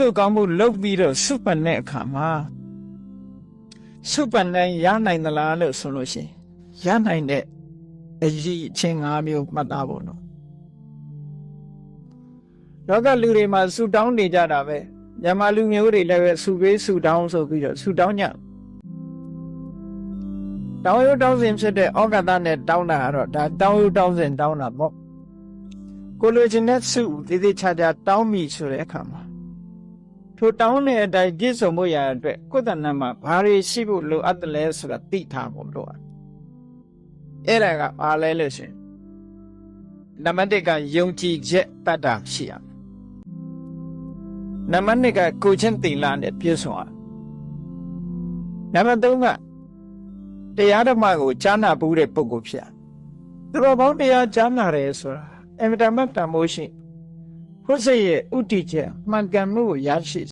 သိုလ်ကောင်းမှုလုပ်ပြီးတော့စုပန်တဲ့အခါမှာစုပန်တိုင်းရနိုင်သလားလို့ဆိုလို့ရှိရင်ရနိုင်တဲ့အရေးအချင်း၅မျိုးမှတ်သားဖို့နော်လောကလူတွေမှာဆူတောင်းနေကြတာပဲမြန်မာလူမျိုးတွေလည်းပဲဆူပေးဆူတောင်းဆိုပြီးတော့ဆူတောင်းကြတောင်းရတောင်းစဉ်ဖြစ်တဲ့ဩဃတနဲ့တောင်းတာကတော့ဒါတောင်းရတောင်းစဉ်တောင်းတာပေါ့ကိုလိုချင်တဲ့စုသေးသေးချာချာတောင်းမိဆိုတဲ့အခါမှာထိုတောင်းတဲ့အတိုင်းပြည့်စုံမှုရတဲ့အတွက်ကိုယ်တဏ္ဍမှာဘာတွေရှိဖို့လိုအပ်တယ်လဲဆိုတာသိထားဖို့လိုအပ်အဲ့ဒါကဘာလဲလို့ဆိုရင်နံပါတ်1ကယုံကြည်ချက်တတ်တာရှိရနံပါတ်2ကကိုချင်းသီလနဲ့ပြည့်စုံရနံပါတ်3ကတရားဓမ္မကိုကြားနာဘူးတဲ့ပုဂ္ဂိုလ်ဖြစ်သူတော်ကောင်းတရားကြားနာတယ်ဆိုတာအမြဲတမ်းတန်ဖိုးရှိဘုရားရဲ့ဥတီချက်မှန်ကန်မှုကိုရရှိ